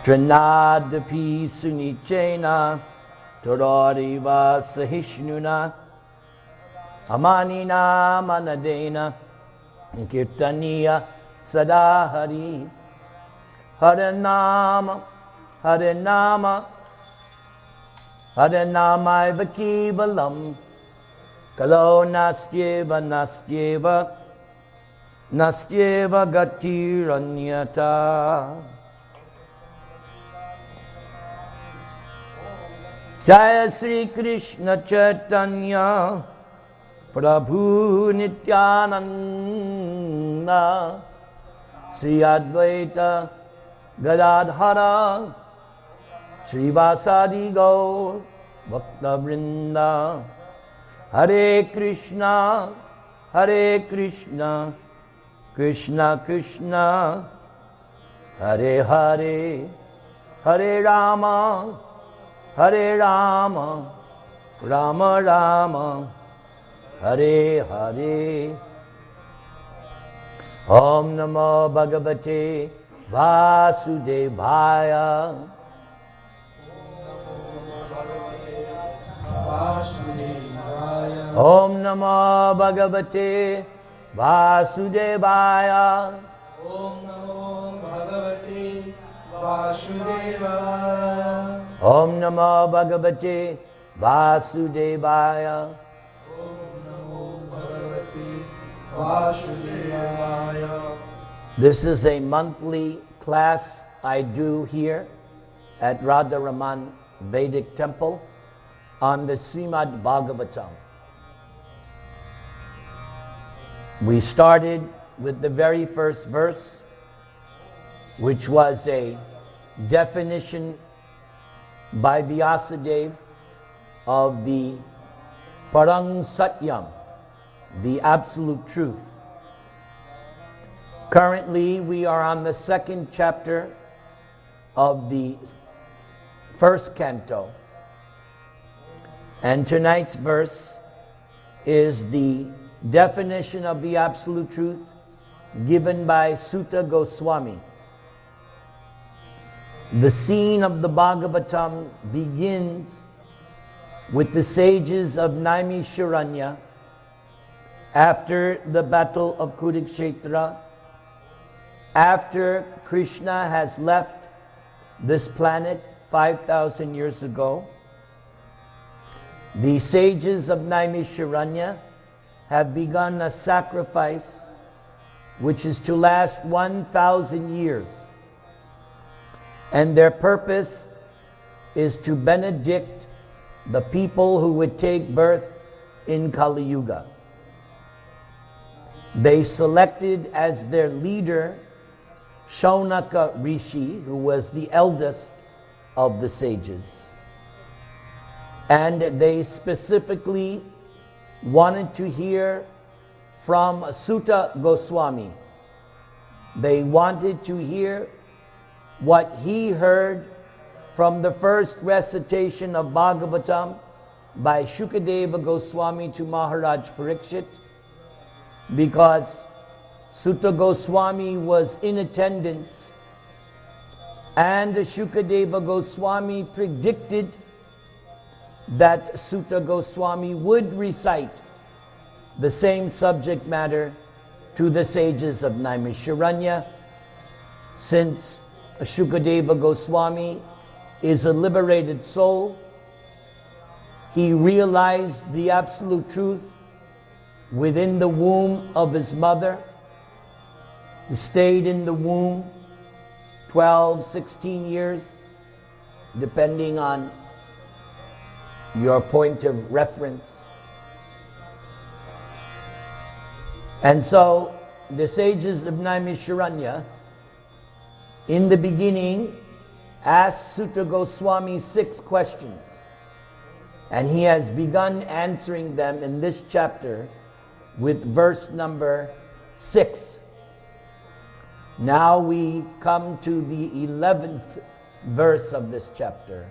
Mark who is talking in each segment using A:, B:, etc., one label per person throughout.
A: Trinadapi sunichena Torariva sahishnuna Amanina manadena Kirtaniya sadahari Haranama Haranama Haranamaiva kevalam Kalo nastyeva nastyeva Nastyeva gatiranyata Jaya Sri Krishna Chaitanya Prabhu Nityananda Sri Advaita Gadadhara Sri Vasadi Gaur Bhakta Vrinda Hare Krishna Krishna Krishna Hare Hare Hare Rama Rama Rama Hare Hare Om Namo Bhagavate Vasudevaya Om Namo Bhagavate Vasudevaya
B: Om Namo Bhagavate Vasudevaya
A: Om Namo Bhagavate Vasudevaya This is a monthly class I do here at Radharaman Vedic Temple on the Srimad Bhagavatam. We started with the very first verse, which was a definition by Vyasadeva of the Parang Satyam, the absolute truth. Currently, we are on the second chapter of the first canto. And tonight's verse is the definition of the absolute truth given by Suta Goswami. The scene of the Bhagavatam begins with the sages of Naimisharanya after the battle of Kurukshetra, after Krishna has left this planet 5,000 years ago. The sages of Naimisharanya have begun a sacrifice which is to last 1,000 years. And their purpose is to benedict the people who would take birth in Kali Yuga. They selected as their leader Shaunaka Rishi, who was the eldest of the sages. And they specifically wanted to hear from Suta Goswami. They wanted to hear what he heard from the first recitation of Bhagavatam by Shukadeva Goswami to Maharaj Parikshit, because Suta Goswami was in attendance and Shukadeva Goswami predicted that Suta Goswami would recite the same subject matter to the sages of Naimisharanya. Since Shukadeva Goswami is a liberated soul, he realized the absolute truth within the womb of his mother. He stayed in the womb 12, 16 years, depending on your point of reference. And so the sages of Naimisharanya in the beginning asked Suta Goswami 6 questions, and he has begun answering them in this chapter with verse number 6. Now we come to the 11th verse of this chapter,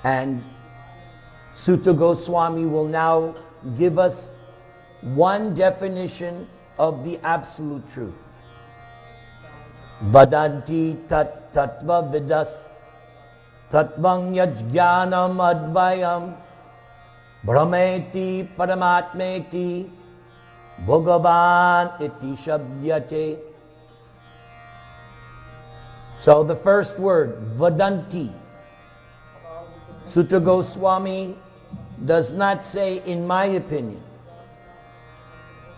A: and Suta Goswami will now give us one definition of the absolute truth. Vadanti tat tattva vidas tattvang yajnanam advayam brahmeti paramatmeti bhagavan iti shabdyate. So the first word, vadanti. Sutta Goswami does not say, in my opinion.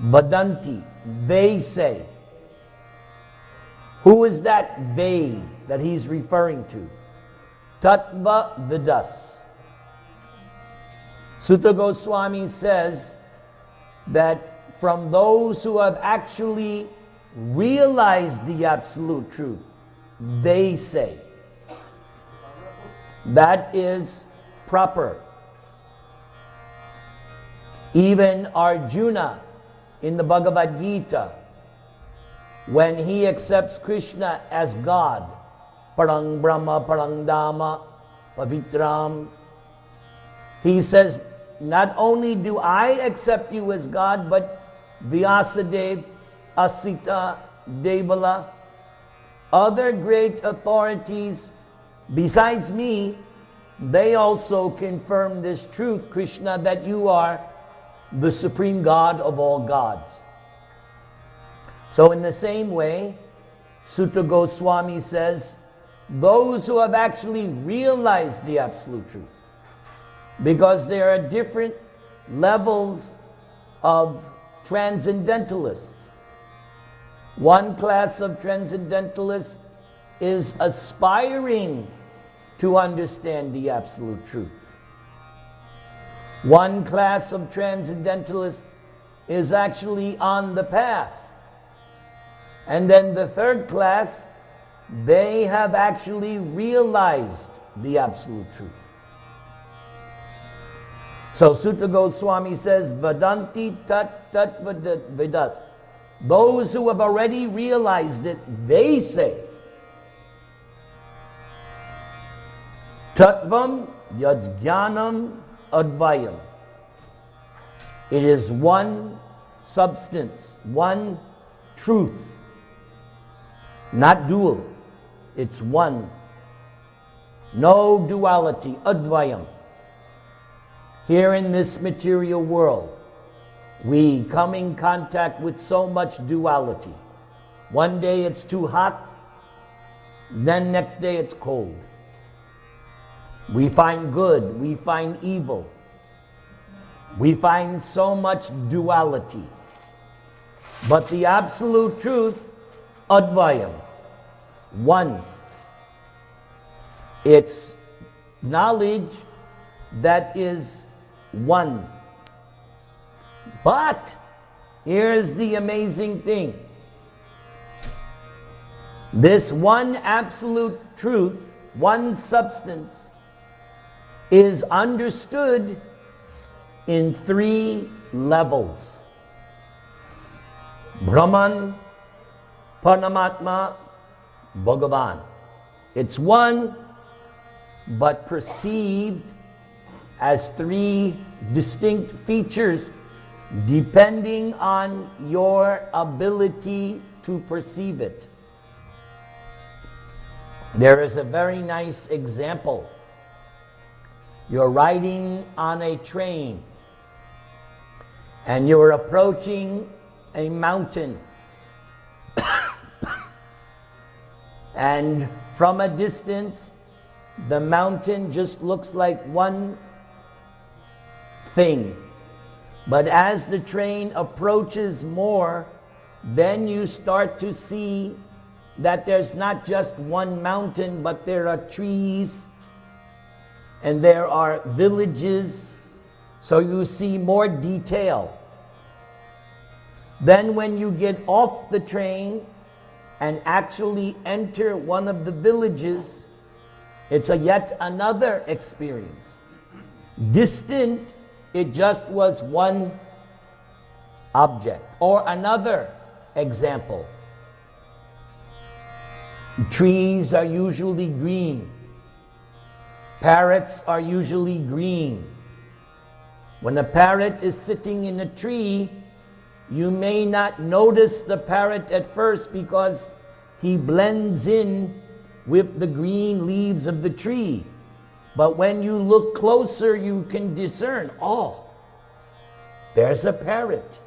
A: Vadanti, they say. Who is that they that he's referring to? Tattva Vidas. Sutta Goswami says that from those who have actually realized the absolute truth, they say. That is proper. Even Arjuna in the Bhagavad Gita, when he accepts Krishna as God, Parang Brahma, Parang Dhamma, Pavitram, he says, not only do I accept you as God, but Vyasadev, Asita, Devala, other great authorities besides me, they also confirm this truth, Krishna, that you are the supreme God of all gods. So in the same way, Sutta Goswami says, those who have actually realized the absolute truth, because there are different levels of transcendentalists. One class of transcendentalists is aspiring to understand the absolute truth. One class of transcendentalists is actually on the path. And then the third class, they have actually realized the absolute truth. So Sutta Goswami says, Vadanti tat vidas. Those who have already realized it, they say, Tattvam yajnanam advayam. It is one substance, one truth. Not dual. It's one. No duality. Advayam. Here in this material world, we come in contact with so much duality. One day it's too hot, then next day it's cold. We find good, we find evil. We find so much duality. But the absolute truth, Advayam, one. It's knowledge that is one. But here's the amazing thing. This one absolute truth, one substance, is understood in three levels. Brahman, Paramatma, Bhagavan. It's one, but perceived as three distinct features depending on your ability to perceive it. There is a very nice example. You're riding on a train and you're approaching a mountain. And from a distance, the mountain just looks like one thing. But as the train approaches more, then you start to see that there's not just one mountain, but there are trees and there are villages. So you see more detail. Then when you get off the train and actually enter one of the villages, it's a yet another experience. Distant, it just was one object. Or another example. Trees are usually green. Parrots are usually green. When a parrot is sitting in a tree, you may not notice the parrot at first because he blends in with the green leaves of the tree. But when you look closer, you can discern, oh, there's a parrot.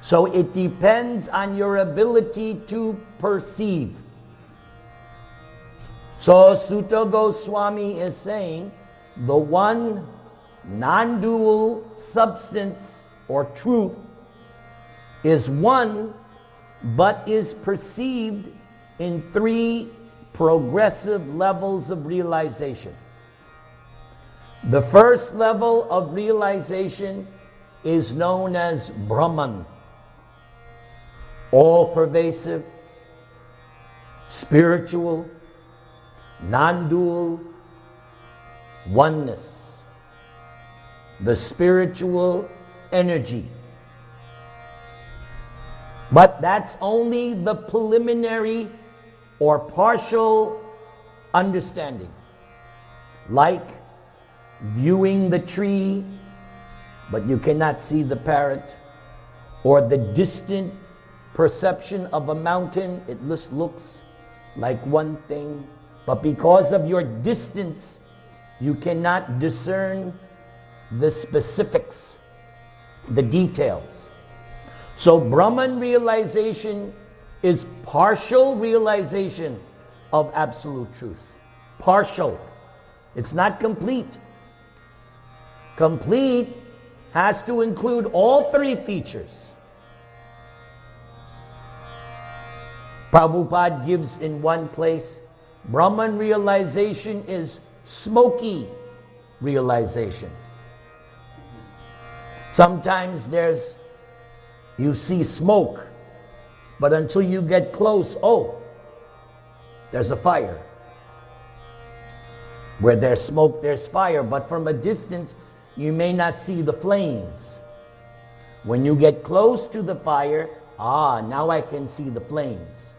A: So it depends on your ability to perceive. So Sutta Goswami is saying, the one non-dual substance or truth is one, but is perceived in three progressive levels of realization. The first level of realization is known as Brahman, all-pervasive, spiritual, non-dual, oneness, the spiritual energy. But that's only the preliminary or partial understanding. Like viewing the tree, but you cannot see the parrot, or the distant perception of a mountain, it just looks like one thing, but because of your distance, you cannot discern the specifics, the details. So Brahman realization is partial realization of absolute truth. Partial. It's not complete. Complete has to include all three features. Prabhupada gives in one place, Brahman realization is smoky realization. Sometimes you see smoke, but until you get close, oh, there's a fire. Where there's smoke, there's fire, but from a distance, you may not see the flames. When you get close to the fire, now I can see the flames.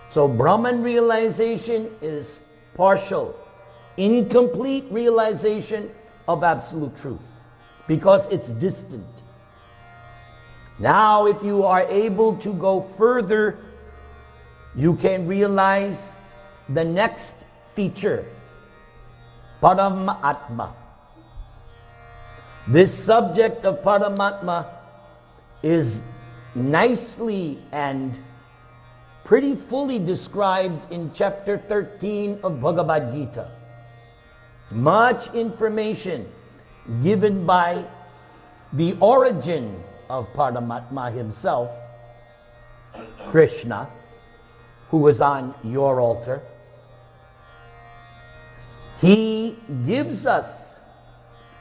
A: So Brahman realization is partial, incomplete realization of absolute truth, because it's distant. Now, if you are able to go further, you can realize the next feature, Paramatma. This subject of Paramatma is nicely and pretty fully described in chapter 13 of Bhagavad Gita. Much information given by the origin of Paramatma himself, Krishna, who was on your altar. He gives us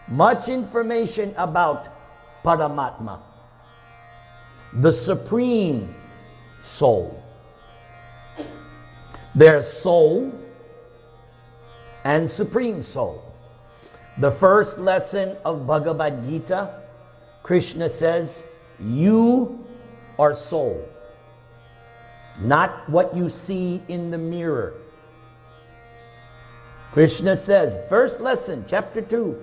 A: much information about Paramatma, the Supreme Soul. There's Soul and Supreme Soul. The first lesson of Bhagavad Gita, Krishna says, you are soul, not what you see in the mirror. Krishna says, first lesson, chapter 2,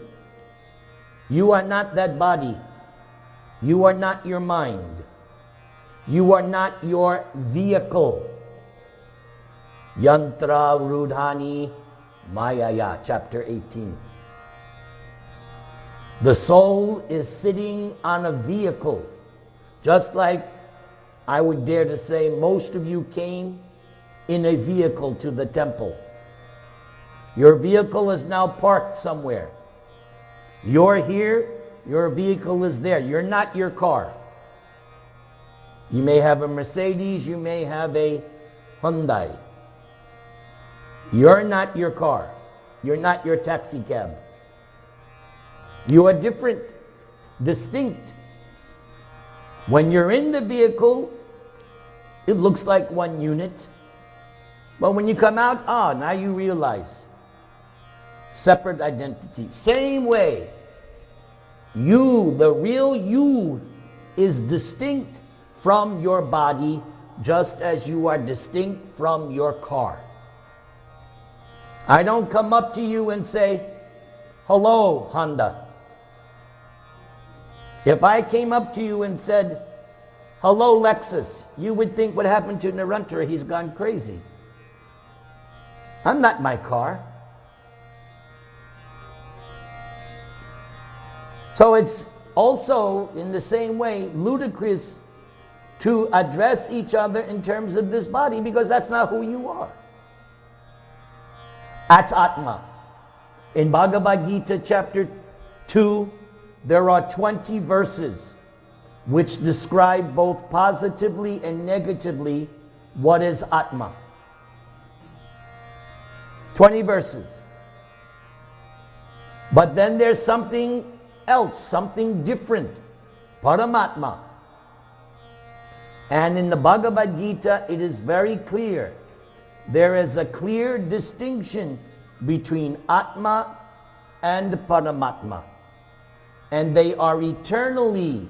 A: you are not that body. You are not your mind. You are not your vehicle. Yantra Rudhani Mayaya, chapter 18. The soul is sitting on a vehicle, just like I would dare to say most of you came in a vehicle to the temple. Your vehicle is now parked somewhere. You're here, your vehicle is there. You're not your car. You may have a Mercedes, you may have a Hyundai. You're not your car. You're not your taxi cab. You are different, distinct. When you're in the vehicle, it looks like one unit. But when you come out, now you realize separate identity. Same way, you, the real you, is distinct from your body, just as you are distinct from your car. I don't come up to you and say, hello, Honda. If I came up to you and said, hello, Lexus, you would think, what happened to Narantara? He's gone crazy. I'm not my car. So it's also, in the same way, ludicrous to address each other in terms of this body, because that's not who you are. That's Atma. In Bhagavad Gita chapter 2, there are 20 verses which describe both positively and negatively what is Atma. 20 verses. But then there's something else, something different, Paramatma. And in the Bhagavad Gita, it is very clear. There is a clear distinction between Atma and Paramatma. And they are eternally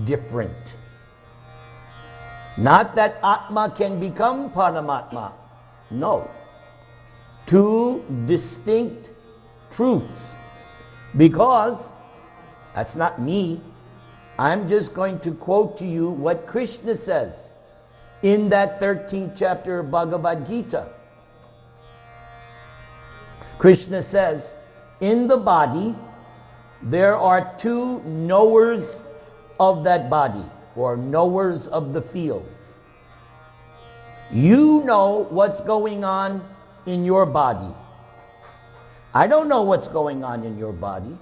A: different. Not that Atma can become Paramatma. No. Two distinct truths. Because that's not me. I'm just going to quote to you what Krishna says in that 13th chapter of Bhagavad Gita. Krishna says, in the body, there are two knowers of that body, or knowers of the field. You know what's going on in your body. I don't know what's going on in your body.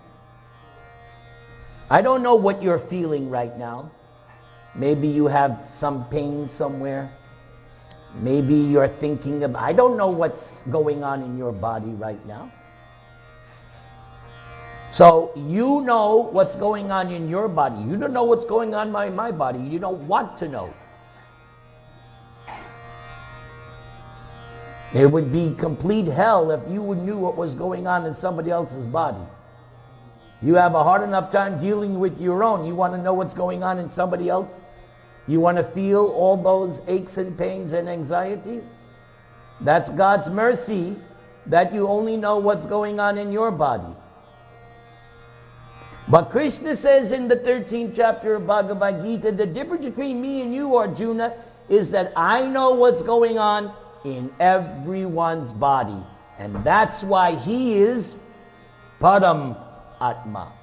A: I don't know what you're feeling right now. Maybe you have some pain somewhere. Maybe you're thinking of, I don't know what's going on in your body right now. So you know what's going on in your body. You don't know what's going on in my body. You don't want to know. It would be complete hell if you knew what was going on in somebody else's body. You have a hard enough time dealing with your own. You want to know what's going on in somebody else? You want to feel all those aches and pains and anxieties? That's God's mercy that you only know what's going on in your body. But Krishna says in the 13th chapter of Bhagavad Gita, the difference between me and you, Arjuna, is that I know what's going on in everyone's body. And that's why he is Param Atma.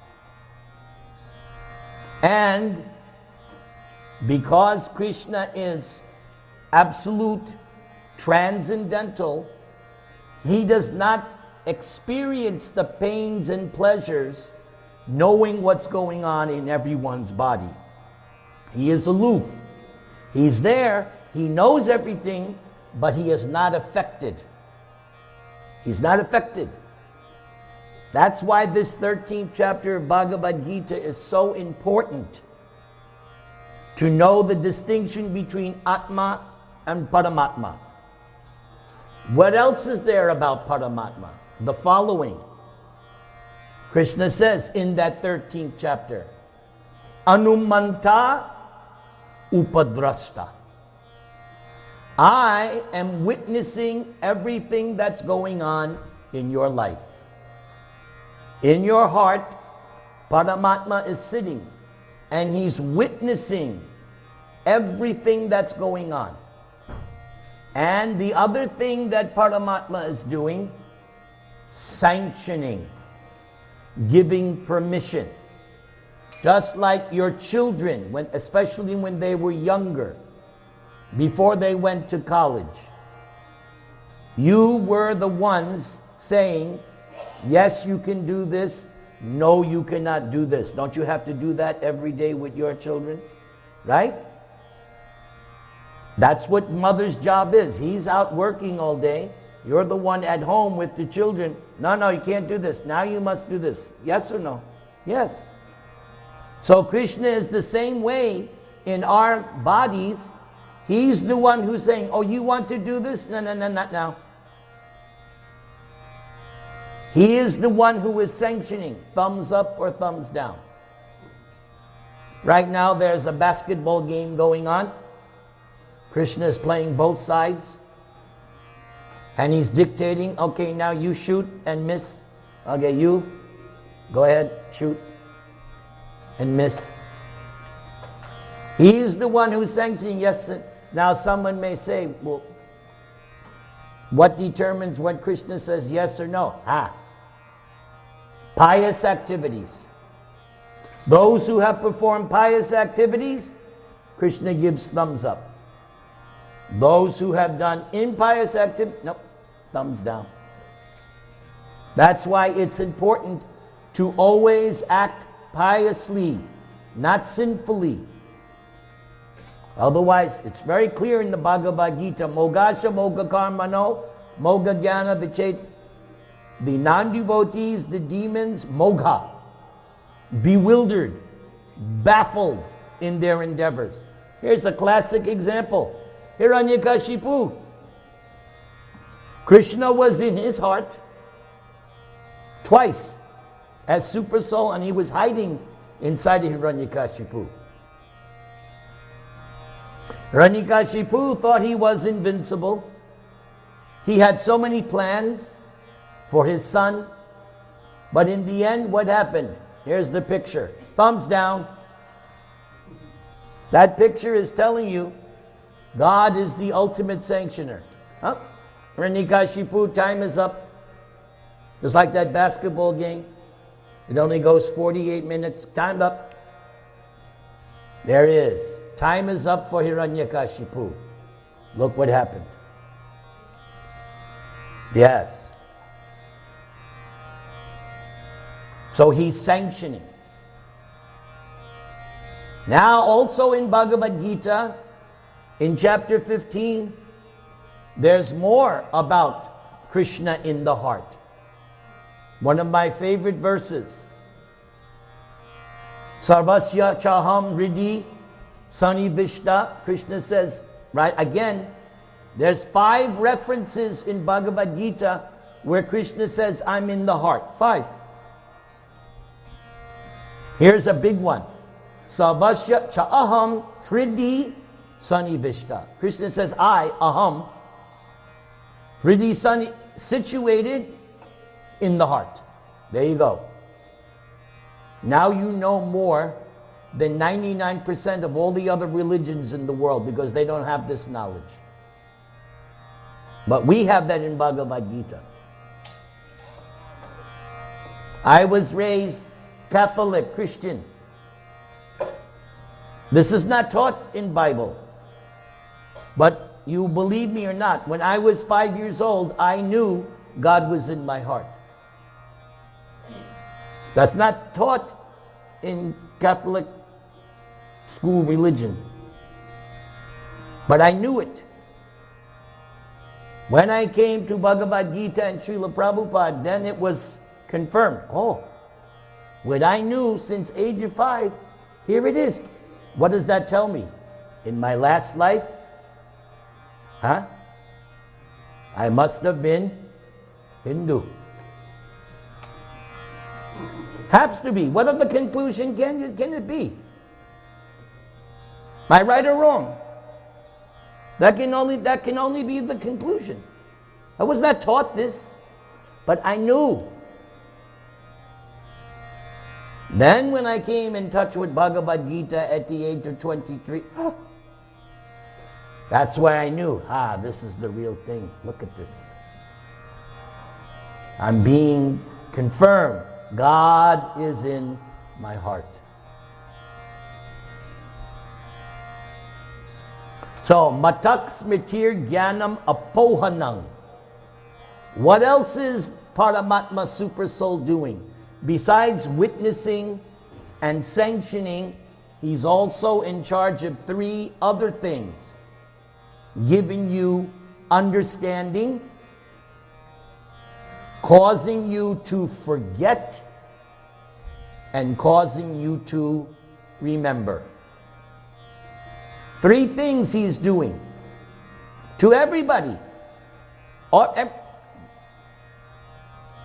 A: And because Krishna is absolute, transcendental, he does not experience the pains and pleasures knowing what's going on in everyone's body. He is aloof. He's there, he knows everything, but he is not affected. He's not affected. That's why this 13th chapter of Bhagavad Gita is so important. To know the distinction between Atma and Paramatma. What else is there about Paramatma? The following. Krishna says in that 13th chapter, Anumanta Upadrashta. I am witnessing everything that's going on in your life. In your heart, Paramatma is sitting and he's witnessing everything that's going on. And the other thing that Paramatma is doing, sanctioning, giving permission. Just like your children, especially when they were younger, before they went to college, you were the ones saying, yes, you can do this. No, you cannot do this. Don't you have to do that every day with your children? Right? That's what mother's job is. He's out working all day. You're the one at home with the children. No, you can't do this. Now you must do this. Yes or no? Yes. So Krishna is the same way in our bodies. He's the one who's saying, oh, you want to do this? No, not now. He is the one who is sanctioning, thumbs up or thumbs down. Right now there's a basketball game going on. Krishna is playing both sides. And he's dictating, okay, now you shoot and miss. Okay, you, go ahead, shoot and miss. He is the one who's sanctioning, yes. Now someone may say, well, What determines when Krishna says yes or no? Pious activities. Those who have performed pious activities, Krishna gives thumbs up. Those who have done impious activities, nope, thumbs down. That's why it's important to always act piously, not sinfully. Otherwise, it's very clear in the Bhagavad Gita, Mogasha Moga Karmano, Moga Jnana Vichet. The non-devotees, the demons, Moga, bewildered, baffled in their endeavors. Here's a classic example. Hiranyakashipu. Krishna was in his heart twice as super soul, and he was hiding inside of Hiranyakashipu. Hiranyakashipu thought he was invincible. He had so many plans for his son, but in the end, what happened? Here's the picture. Thumbs down. That picture is telling you God is the ultimate sanctioner. Hiranyakashipu, time is up. Just like that basketball game. It only goes 48 minutes. Time up. There it is. Time is up for Hiranyakashipu. Look what happened. Yes. So he's sanctioning. Now also in Bhagavad Gita, in chapter 15, there's more about Krishna in the heart. One of my favorite verses. Sarvasya chaham hridhi sanivishta. Krishna says, right, again, there's 5 references in Bhagavad Gita where Krishna says, I'm in the heart. 5. Here's a big one. Sarvasya chaham hridhi sanivishta. Krishna says, I, aham, hridhi sani, situated in the heart. There you go. Now you know more than 99% of all the other religions in the world because they don't have this knowledge. But we have that in Bhagavad Gita. I was raised Catholic, Christian. This is not taught in Bible. But you believe me or not, when I was 5 years old, I knew God was in my heart. That's not taught in Catholic school religion. But I knew it. When I came to Bhagavad Gita and Srila Prabhupada, then it was confirmed. Oh, what I knew since age of 5, here it is. What does that tell me? In my last life, I must have been Hindu. Has to be. What other conclusion can it be? Am I right or wrong? That can only be the conclusion. I was not taught this, but I knew. Then when I came in touch with Bhagavad Gita at the age of 23, that's where I knew, this is the real thing. Look at this. I'm being confirmed. God is in my heart. So, matak smitir jnanam apohanam. What else is Paramatma Super Soul doing? Besides witnessing and sanctioning, he's also in charge of 3 other things. Giving you understanding, causing you to forget, and causing you to remember. 3 things he's doing to everybody.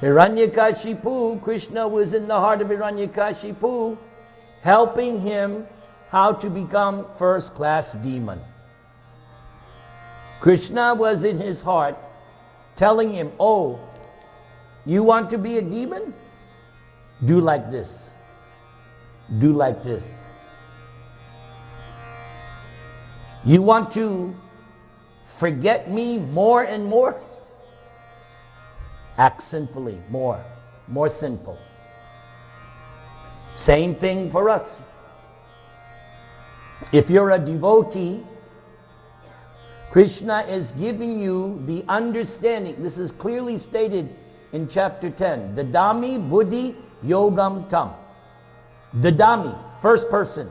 A: Hiranyakashipu, Krishna was in the heart of Hiranyakashipu, helping him how to become first-class demon. Krishna was in his heart telling him, oh, you want to be a demon? Do like this. Do like this. You want to forget me more and more? act sinfully, more sinful. Same thing for us. If you're a devotee, Krishna is giving you the understanding. This is clearly stated in chapter 10. Dadami buddhi yogam tam. Dadami, first person.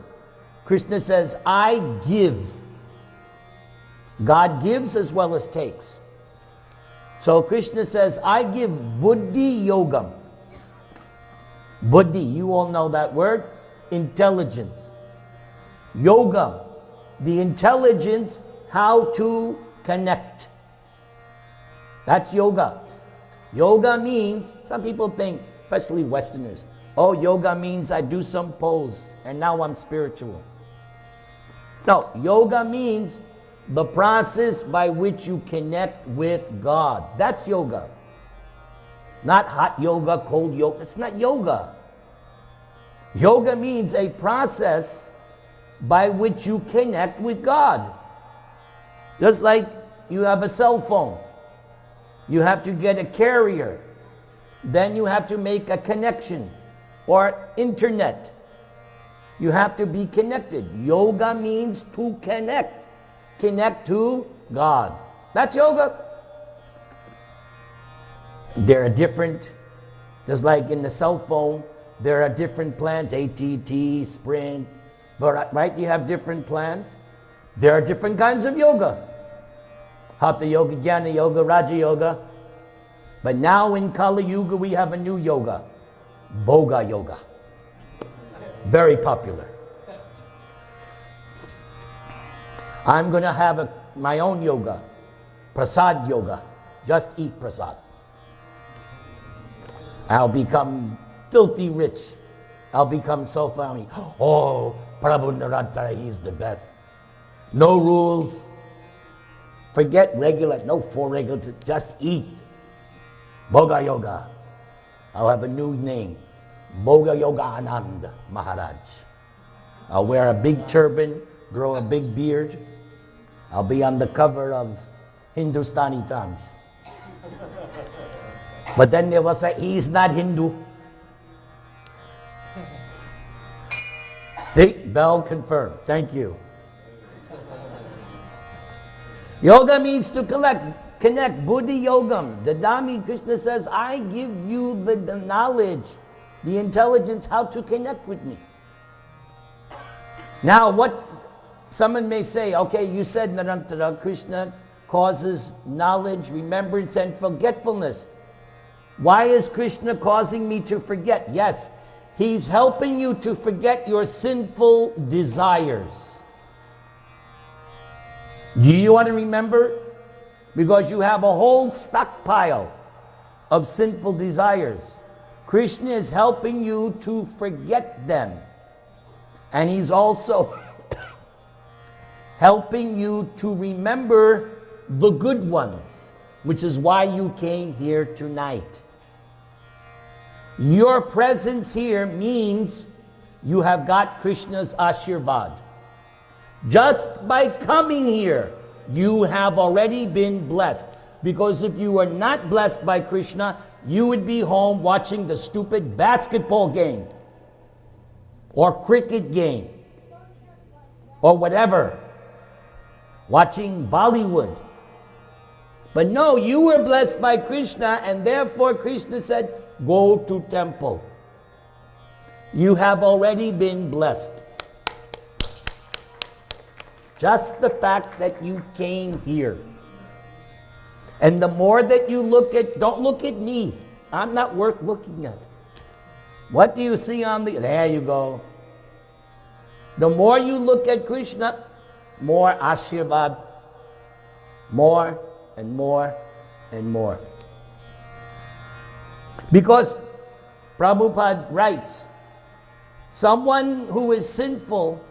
A: Krishna says, I give. God gives as well as takes. So Krishna says, I give buddhi yogam. Buddhi, you all know that word. Intelligence. Yogam, the intelligence how to connect. That's yoga. Yoga means, some people think, especially Westerners, oh, yoga means I do some pose and now I'm spiritual. No, yoga means the process by which you connect with God. That's yoga. Not hot yoga, cold yoga. It's not yoga. Yoga means a process by which you connect with God. Just like you have a cell phone. You have to get a carrier. Then you have to make a connection or internet. You have to be connected. Yoga means to connect. Connect to God. That's yoga. There are different, just like in the cell phone, there are different plans, ATT, Sprint, right? You have different plans. There are different kinds of yoga. Hatha yoga, Jnana yoga, Raja yoga. But now in Kali Yuga we have a new yoga, Bhoga yoga. Very popular. I'm going to have my own yoga, Prasad yoga. Just eat prasad. I'll become filthy rich. I'll become so funny. Oh, Prabhu Narantara, he's the best. No rules. Forget regular, no four regular, just eat. Bhoga yoga. I'll have a new name. Bhoga Yoga Anand Maharaj. I'll wear a big turban, grow a big beard. I'll be on the cover of Hindustani Times. But then they will say, he's not Hindu. See, Bell confirmed. Thank you. Yoga means to connect. Buddhi yogam. Dadami, Krishna says, I give you the knowledge, the intelligence, how to connect with me. Now, what someone may say, okay, you said Narantara, Krishna causes knowledge, remembrance, and forgetfulness. Why is Krishna causing me to forget? Yes, he's helping you to forget your sinful desires. Do you want to remember? Because you have a whole stockpile of sinful desires. Krishna is helping you to forget them. And he's also helping you to remember the good ones, which is why you came here tonight. Your presence here means you have got Krishna's Ashirvad. Just by coming here, you have already been blessed. Because if you were not blessed by Krishna, you would be home watching the stupid basketball game, or cricket game, or whatever, watching Bollywood. But no, you were blessed by Krishna, and therefore Krishna said, go to temple. You have already been blessed. Just the fact that you came here. And the more that you look at, don't look at me. I'm not worth looking at. What do you see on the, there you go. The more you look at Krishna, more Ashirvad, more and more and more. Because Prabhupada writes, someone who is sinful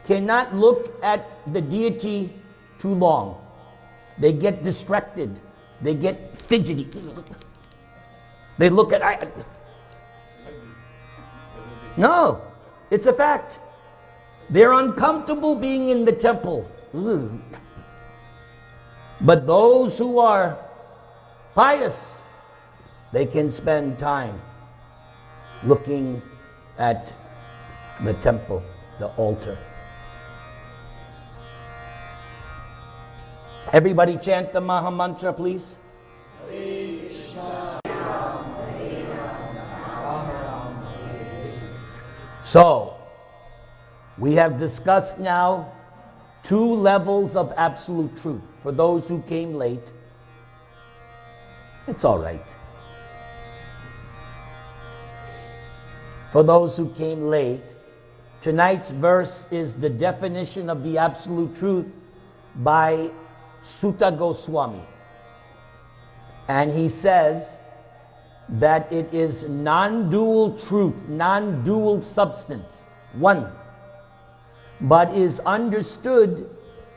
A: cannot look at the deity too long. They get distracted. They get fidgety. They look at... No, it's a fact. They're uncomfortable being in the temple. But those who are pious, they can spend time looking at the temple, the altar. Everybody chant the Maha Mantra, please. So, we have discussed now 2 levels of absolute truth. For those who came late, it's all right. For those who came late, tonight's verse is the definition of the absolute truth by Sutta Goswami. And he says that it is non-dual truth, non-dual substance, one, but is understood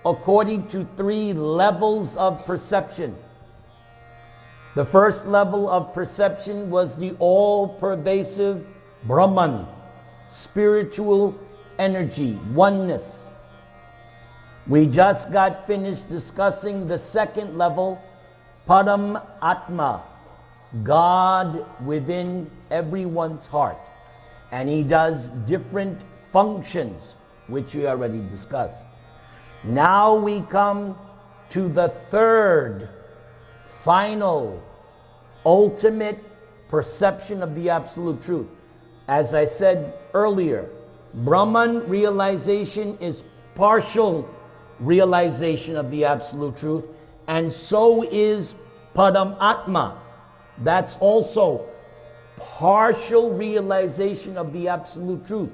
A: according to 3 levels of perception. The first level of perception was the all-pervasive Brahman, spiritual energy, oneness. We just got finished discussing the second level, Param Atma, God within everyone's heart. And he does different functions, which we already discussed. Now we come to the third, final, ultimate perception of the absolute truth. As I said earlier, Brahman realization is partial realization of the absolute truth, and so is Paramatma. That's also partial realization of the absolute truth.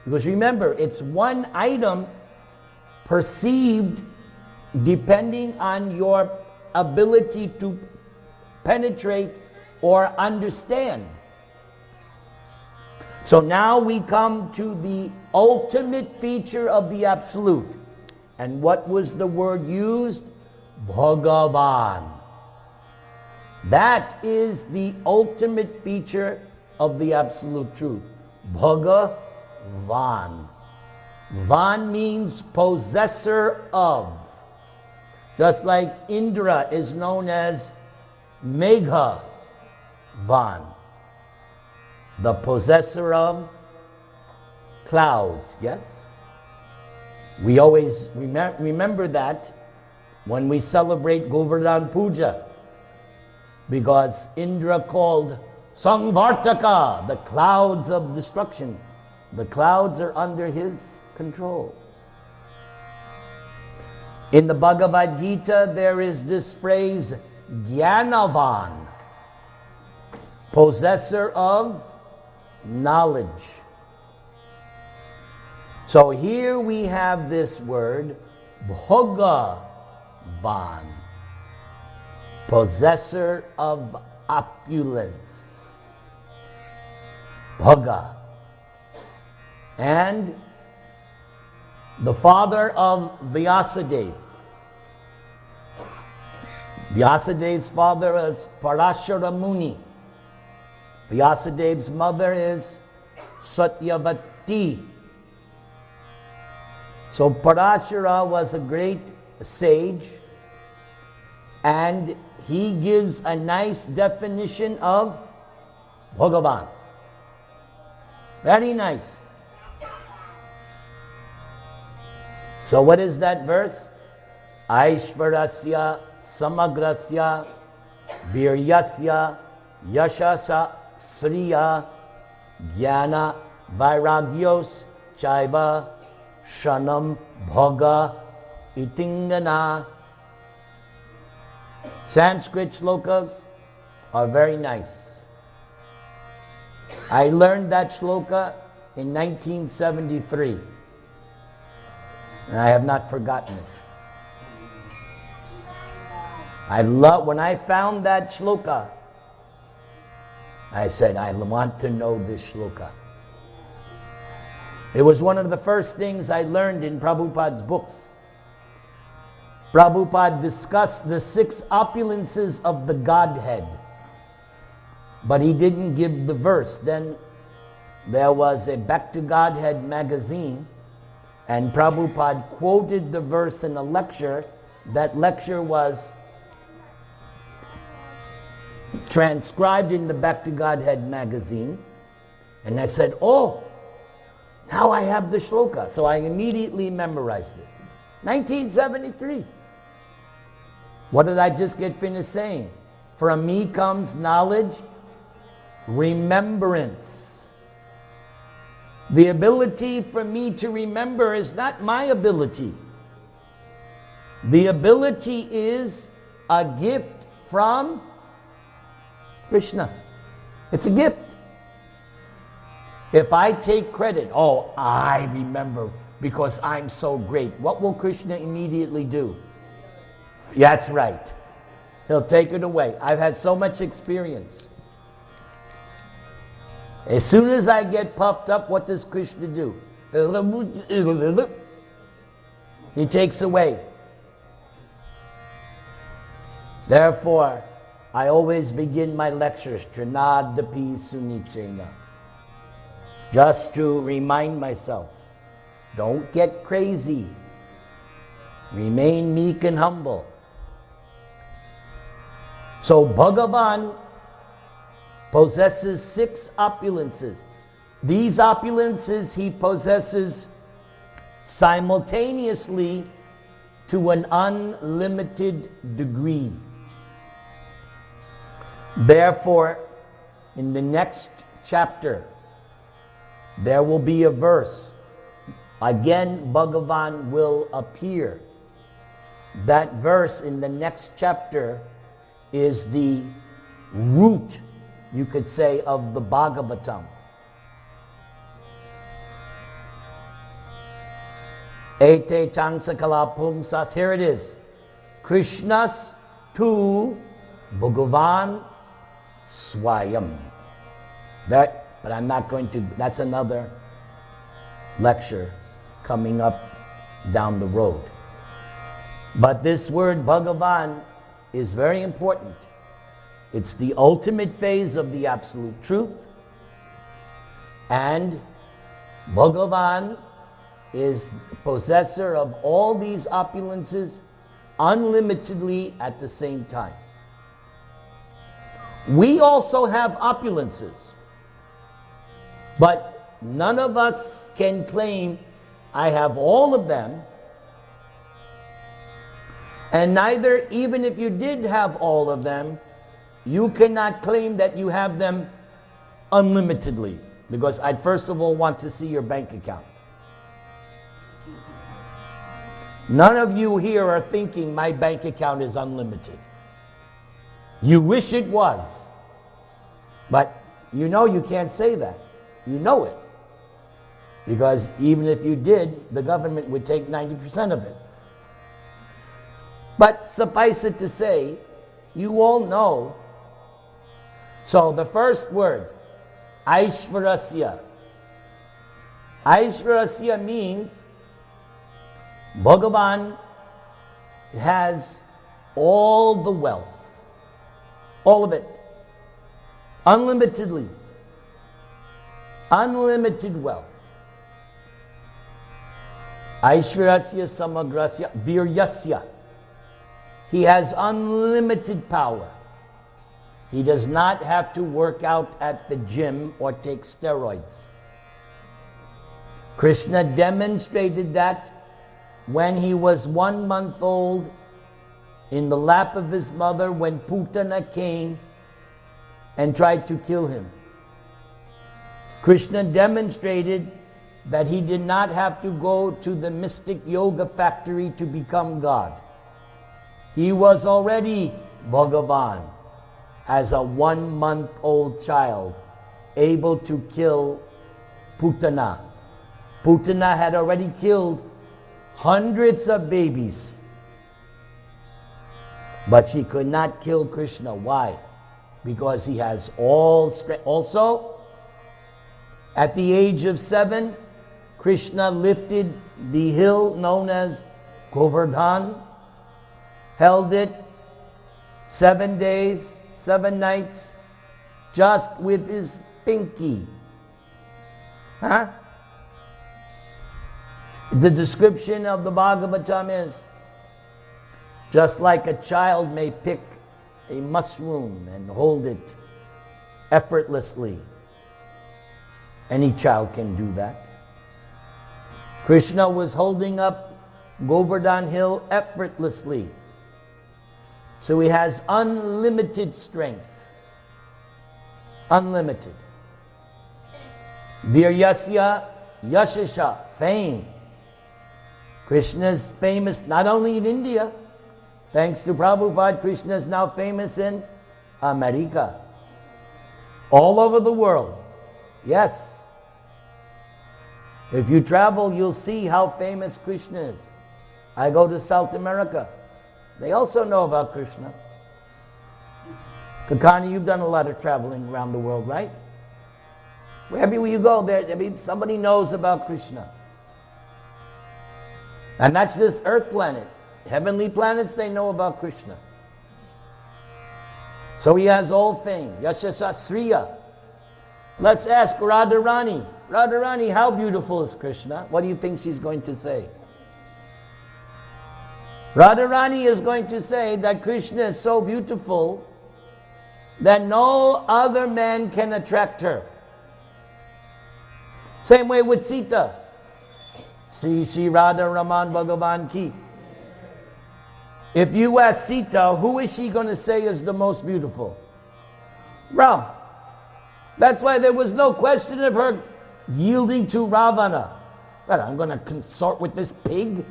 A: Because remember, it's one item perceived depending on your ability to penetrate or understand. So now we come to the ultimate feature of the absolute. And what was the word used? Bhagavan. That is the ultimate feature of the absolute truth. Bhagavan. Van means possessor of. Just like Indra is known as Megha Van, the possessor of clouds, yes? We always remember that when we celebrate Govardhan Puja, because Indra called Sangvartaka, the clouds of destruction. The clouds are under his control. In the Bhagavad Gita, there is this phrase, Jnanavan, possessor of knowledge. So here we have this word, Bhagavan, possessor of opulence. Bhaga. And the father of Vyasadeva. Vyasadeva's father is Parashara Muni. Vyasadeva's mother is Satyavati. So Parashara was a great sage, and he gives a nice definition of Bhagavan. Very nice. So what is that verse? Aishvarasya samagrasya viryasya yashasa sriya jnana vairagyos chaiva shanam bhaga itingana. Sanskrit shlokas are very nice. I learned that shloka in 1973. And I have not forgotten it. When I found that shloka, I said, I want to know this shloka. It was one of the first things I learned in Prabhupada's books. Prabhupada discussed the 6 opulences of the Godhead, but he didn't give the verse. Then there was a Back to Godhead magazine, and Prabhupada quoted the verse in a lecture. That lecture was transcribed in the Back to Godhead magazine. And I said, oh, now I have the shloka. So I immediately memorized it. 1973. What did I just get finished saying? From me comes knowledge, remembrance. The ability for me to remember is not my ability. The ability is a gift from Krishna. It's a gift. If I take credit, oh, I remember because I'm so great, what will Krishna immediately do? That's right. He'll take it away. I've had so much experience. As soon as I get puffed up, what does Krishna do? He takes away. Therefore, I always begin my lectures, Trinadapi Sunichena, just to remind myself, don't get crazy. Remain meek and humble. So Bhagavan possesses 6 opulences. These opulences he possesses simultaneously to an unlimited degree. Therefore, in the next chapter, there will be a verse. Again, Bhagavan will appear. That verse in the next chapter is the root, you could say, of the Bhagavatam. Ete changsakala pumsas, here it is. Krishnas tu Bhagavan Swayam. But I'm not going to, that's another lecture coming up down the road. But this word Bhagavan is very important. It's the ultimate phase of the absolute truth. And Bhagavan is the possessor of all these opulences unlimitedly at the same time. We also have opulences, but none of us can claim I have all of them, and neither, even if you did have all of them, you cannot claim that you have them unlimitedly, because I'd first of all want to see your bank account. None of you here are thinking my bank account is unlimited. You wish it was, but you know you can't say that. You know it. Because even if you did, the government would take 90% of it. But suffice it to say, you all know. So the first word, Aishvarasya. Aishvarasya means Bhagavan has all the wealth. All of it. Unlimitedly. Unlimited wealth. Aishvarasya samagrasya viryasya. He has unlimited power. He does not have to work out at the gym or take steroids. Krishna demonstrated that when he was 1 month old in the lap of his mother when Putana came and tried to kill him. Krishna demonstrated that he did not have to go to the mystic yoga factory to become God. He was already Bhagavan as a 1 month old child, able to kill Putana. Putana had already killed hundreds of babies. But she could not kill Krishna. Why? Because he has all strength. Also, at the age of 7, Krishna lifted the hill known as Govardhan, held it 7 days, 7 nights, just with his pinky. Huh? The description of the Bhagavatam is, just like a child may pick a mushroom and hold it effortlessly. Any child can do that. Krishna was holding up Govardhan Hill effortlessly. So he has unlimited strength. Unlimited. Viryasya Yashasha, fame. Krishna is famous not only in India. Thanks to Prabhupada, Krishna is now famous in America. All over the world. Yes. If you travel, you'll see how famous Krishna is. I go to South America. They also know about Krishna. Kakani, you've done a lot of traveling around the world, right? Wherever you go, somebody knows about Krishna. And that's just earth planet. Heavenly planets, they know about Krishna. So he has all fame. Yashasasriya. Let's ask Radharani. Radharani, how beautiful is Krishna? What do you think she's going to say? Radharani is going to say that Krishna is so beautiful that no other man can attract her. Same way with Sita. Sri Radha Raman Bhagavan Ki. If you ask Sita, who is she going to say is the most beautiful? Ram. That's why there was no question of her yielding to Ravana. But I'm going to consort with this pig?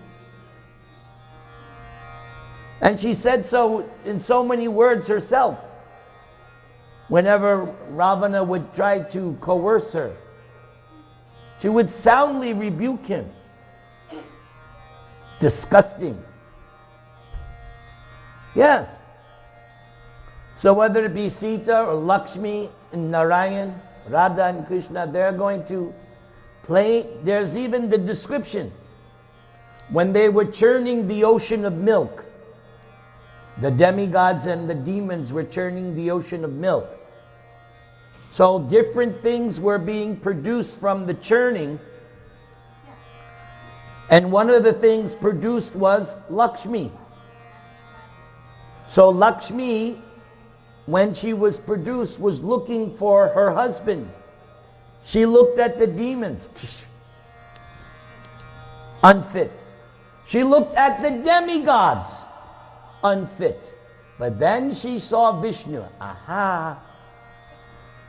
A: And she said so in so many words herself. Whenever Ravana would try to coerce her, she would soundly rebuke him. Disgusting. Yes. So whether it be Sita or Lakshmi and Narayan, Radha and Krishna, they're going to play. There's even the description. When they were churning the ocean of milk, the demigods and the demons were churning the ocean of milk. So different things were being produced from the churning. And one of the things produced was Lakshmi. So Lakshmi, when she was produced, was looking for her husband. She looked at the demons. Unfit. She looked at the demigods. Unfit. But then she saw Vishnu. Aha.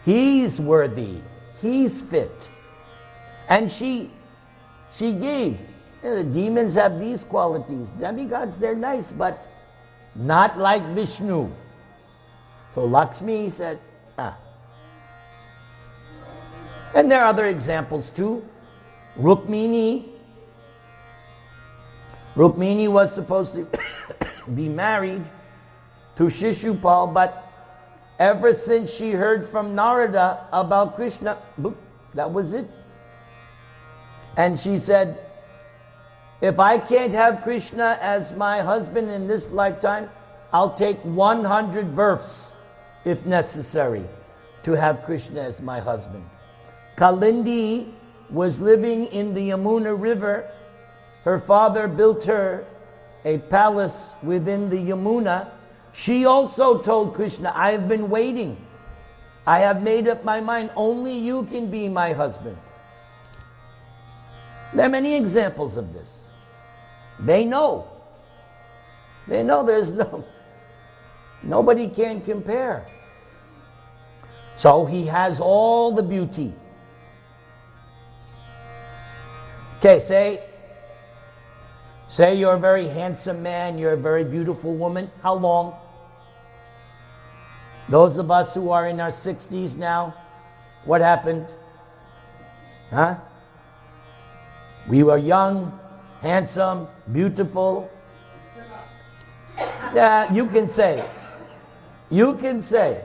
A: He's worthy. He's fit. And she gave. The demons have these qualities. Demigods, they're nice, but not like Vishnu. So Lakshmi said, And there are other examples too. Rukmini. Rukmini was supposed to be married to Shishupal, but ever since she heard from Narada about Krishna, that was it. And she said, if I can't have Krishna as my husband in this lifetime, I'll take 100 births, if necessary, to have Krishna as my husband. Kalindi was living in the Yamuna River. Her father built her a palace within the Yamuna. She also told Krishna, I have been waiting. I have made up my mind. Only you can be my husband. There are many examples of this. They know. They know nobody can compare. So he has all the beauty. Okay, say you're a very handsome man, you're a very beautiful woman. How long? Those of us who are in our 60s now, what happened? Huh? We were young, handsome, beautiful. Yeah, you can say. You can say.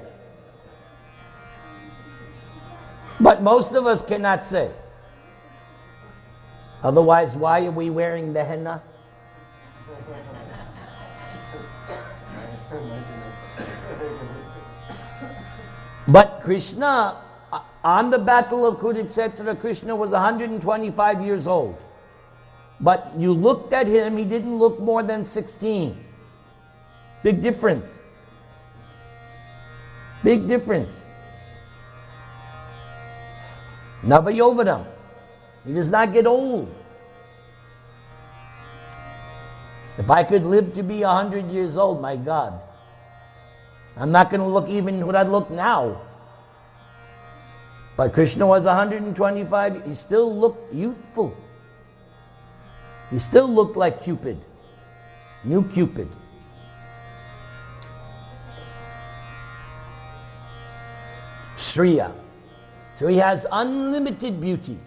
A: But most of us cannot say. Otherwise, why are we wearing the henna? But Krishna, on the battle of Kurukshetra, Krishna was 125 years old. But you looked at him, he didn't look more than 16. Big difference. Big difference. Navayovanam. He does not get old. If I could live to be 100 years old, my God, I'm not going to look even what I look now. But Krishna was 125, he still looked youthful. He still looked like Cupid, new Cupid. Shriya. So he has unlimited beauty.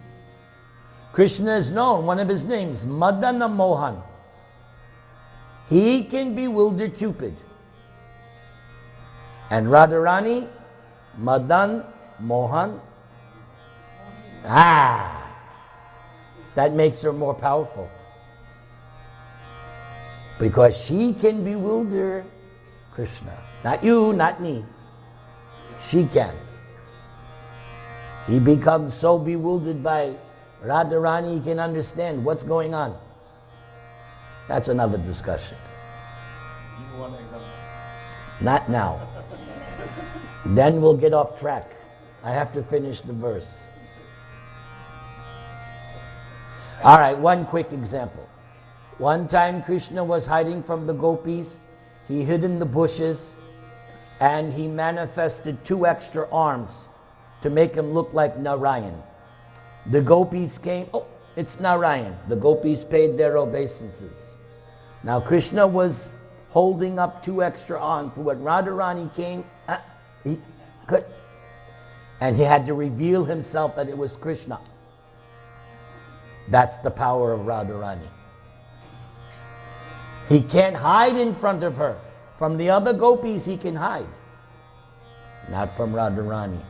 A: Krishna is known, one of his names, Madana Mohan. He can bewilder Cupid. And Radharani, Madan Mohan. That makes her more powerful. Because she can bewilder Krishna. Not you, not me. She can. He becomes so bewildered by Radharani, he can understand what's going on. That's another discussion.
B: Give one example.
A: Not now. Then we'll get off track. I have to finish the verse. All right, one quick example. One time Krishna was hiding from the gopis. He hid in the bushes and he manifested 2 extra arms to make him look like Narayan. The gopis came, oh, it's Narayan. The gopis paid their obeisances. Now Krishna was holding up 2 extra arms, but when Radharani came, he could, and he had to reveal himself that it was Krishna. That's the power of Radharani. He can't hide in front of her. From the other gopis he can hide. Not from Radharani.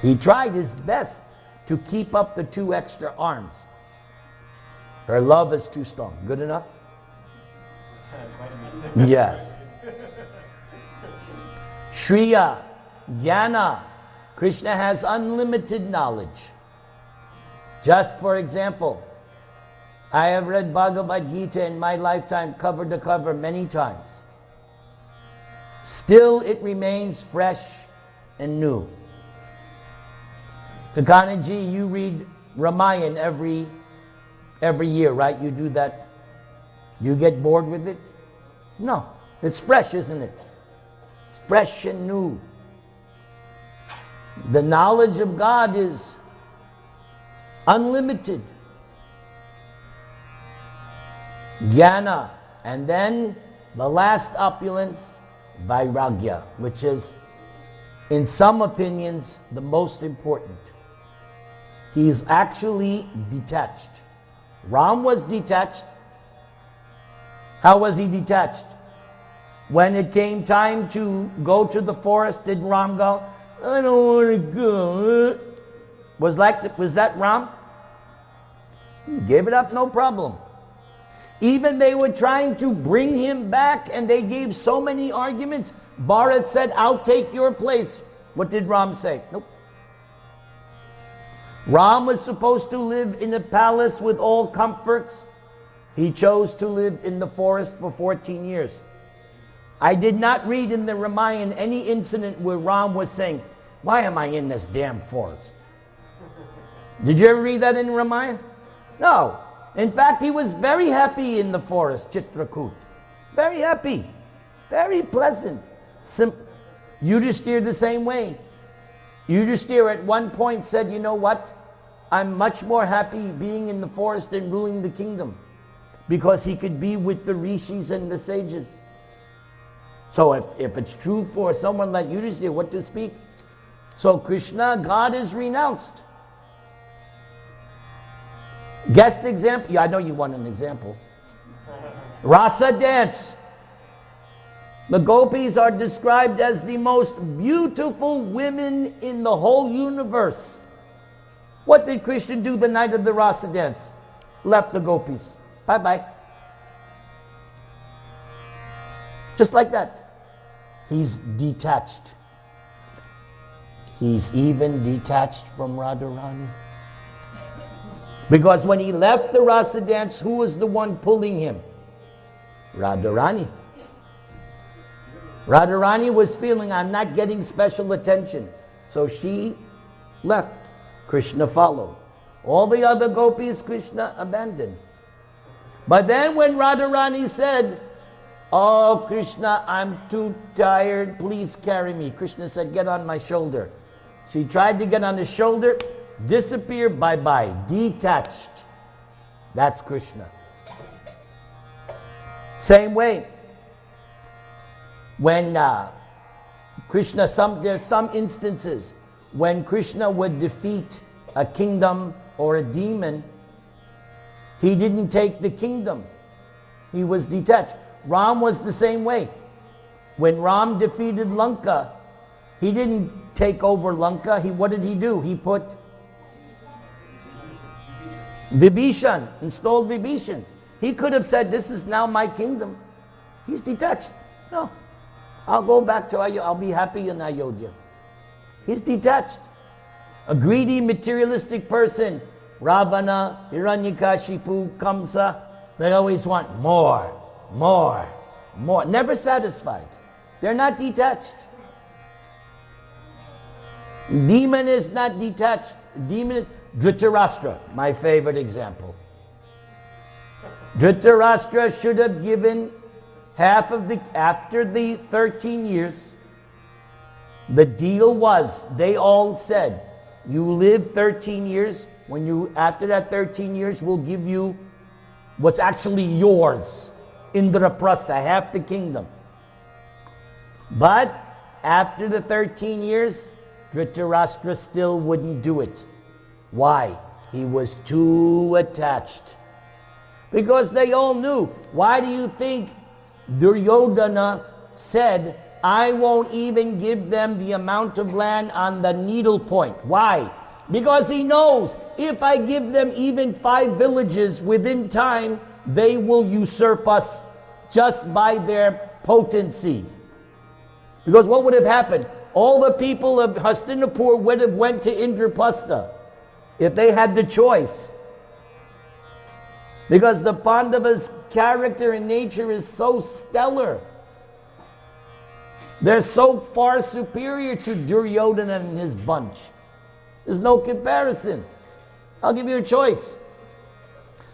A: He tried his best to keep up the 2 extra arms. Her love is too strong. Good enough? Yes. Shriya, Jnana. Krishna has unlimited knowledge. Just for example, I have read Bhagavad Gita in my lifetime cover to cover many times. Still it remains fresh and new. Kakanaji, you read Ramayana every year, right? You do that. You get bored with it? No. It's fresh, isn't it? It's fresh and new. The knowledge of God is unlimited. Jnana. And then the last opulence, Vairagya, which is, in some opinions, the most important. He is actually detached. Ram was detached. How was he detached? When it came time to go to the forest, did Ram go, I don't want to go? Was that Ram? He gave it up, no problem. Even they were trying to bring him back and they gave so many arguments. Bharat said, I'll take your place. What did Ram say? Nope. Ram was supposed to live in a palace with all comforts. He chose to live in the forest for 14 years. I did not read in the Ramayana any incident where Ram was saying, why am I in this damn forest? Did you ever read that in Ramayana? No. In fact, he was very happy in the forest, Chitrakoot. Very happy. Very pleasant. Yudhishthira the same way. Yudhishthira at one point said, you know what? I'm much more happy being in the forest and ruling the kingdom. Because he could be with the rishis and the sages. So if it's true for someone like Yudhishthira, what to speak? So Krishna, God is renounced. Guest example? Yeah, I know you want an example. Rasa dance. The gopis are described as the most beautiful women in the whole universe. What did Krishna do the night of the Rasa dance? Left the gopis. Bye-bye. Just like that. He's detached. He's even detached from Radharani. Because when he left the Rasa dance, who was the one pulling him? Radharani. Radharani was feeling, I'm not getting special attention. So she left. Krishna followed. All the other gopis, Krishna abandoned. But then when Radharani said, oh Krishna, I'm too tired, please carry me. Krishna said, get on my shoulder. She tried to get on his shoulder, disappear, bye-bye, detached. That's Krishna. Same way, when Krishna, there's some instances when Krishna would defeat a kingdom or a demon, he didn't take the kingdom. He was detached. Ram was the same way. When Ram defeated Lanka, he didn't take over Lanka. What did he do? He put Vibhishan, installed Vibhishan. He could have said, this is now my kingdom. He's detached. No, I'll go back to Ayodhya. I'll be happy in Ayodhya. He's detached. A greedy, materialistic person, Ravana, Hiranyakashipu, Kamsa, they always want more, more, more. Never satisfied. They're not detached. Demon is not detached. Demon, Dhritarashtra, my favorite example. Dhritarashtra should have given half of after the 13 years, the deal was, they all said, you live 13 years, after that 13 years, we'll give you what's actually yours, Indraprastha, half the kingdom. But after the 13 years, Dhritarashtra still wouldn't do it. Why? He was too attached. Because they all knew. Why do you think Duryodhana said, I won't even give them the amount of land on the needle point? Why? Because he knows if I give them even 5 villages within time, they will usurp us just by their potency. Because what would have happened? All the people of Hastinapur would have went to Indraprastha if they had the choice. Because the Pandavas' character and nature is so stellar. They're so far superior to Duryodhana and his bunch. There's no comparison. I'll give you a choice.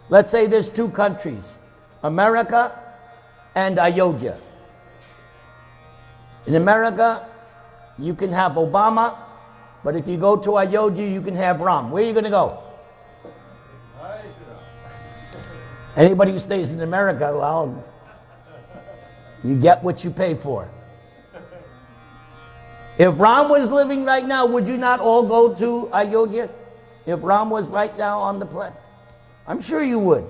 A: Let's say there's 2 countries, America and Ayodhya. In America, you can have Obama, but if you go to Ayodhya, you can have Ram. Where are you going to go? Anybody who stays in America, well, you get what you pay for. If Ram was living right now, would you not all go to Ayodhya? If Ram was right now on the planet? I'm sure you would.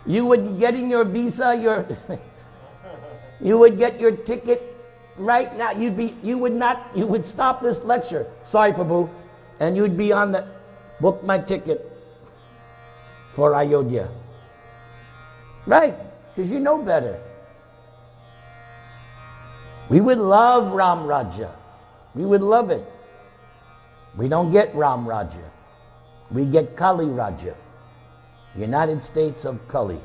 A: You would be getting your visa, you would get your ticket right now. You would stop this lecture. Sorry, Prabhu. And you'd be on the, book my ticket for Ayodhya. Right, because you know better. We would love Ram Raja. We would love it. We don't get Ram Raja. We get Kali Raja. The United States of Kali.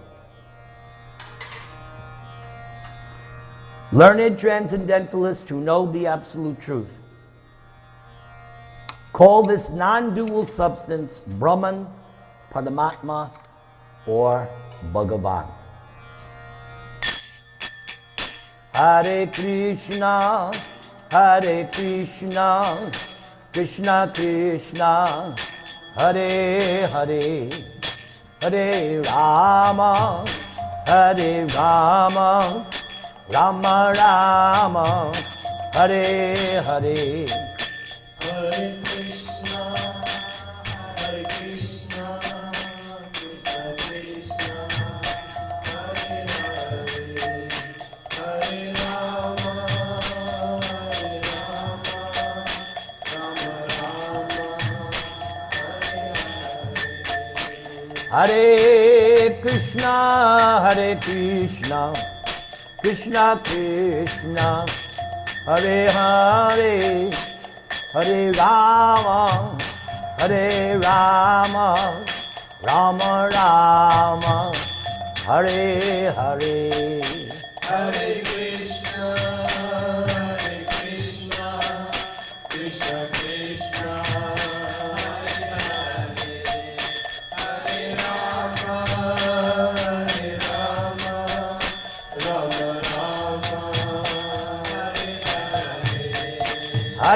A: Learned transcendentalists who know the absolute truth call this non-dual substance Brahman, Paramatma, or Bhagavan. Hare Krishna, Krishna Krishna, Hare Hare, Hare Rama, Rama Rama, Hare Hare.
B: Hare Krishna, Hare Krishna, Krishna Krishna, Hare Hare, Hare Rama, Rama Rama, Hare Hare.
A: Hare Krishna, Krishna Krishna, Hare Hare, Hare Rama, Rama Rama, Hare Hare.
B: Hare Krishna,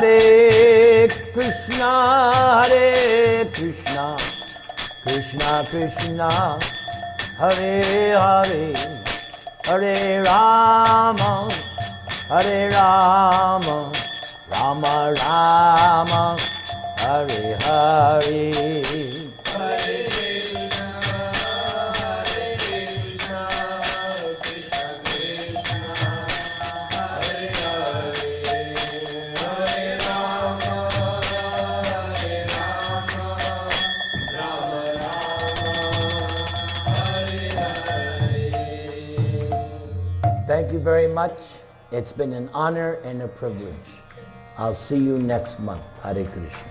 A: Hare Krishna, Krishna Krishna, Hare Hare, Hare Rama, Rama Rama, Hare Hare. Thank you very much. It's been an honor and a privilege. I'll see you next month. Hare Krishna.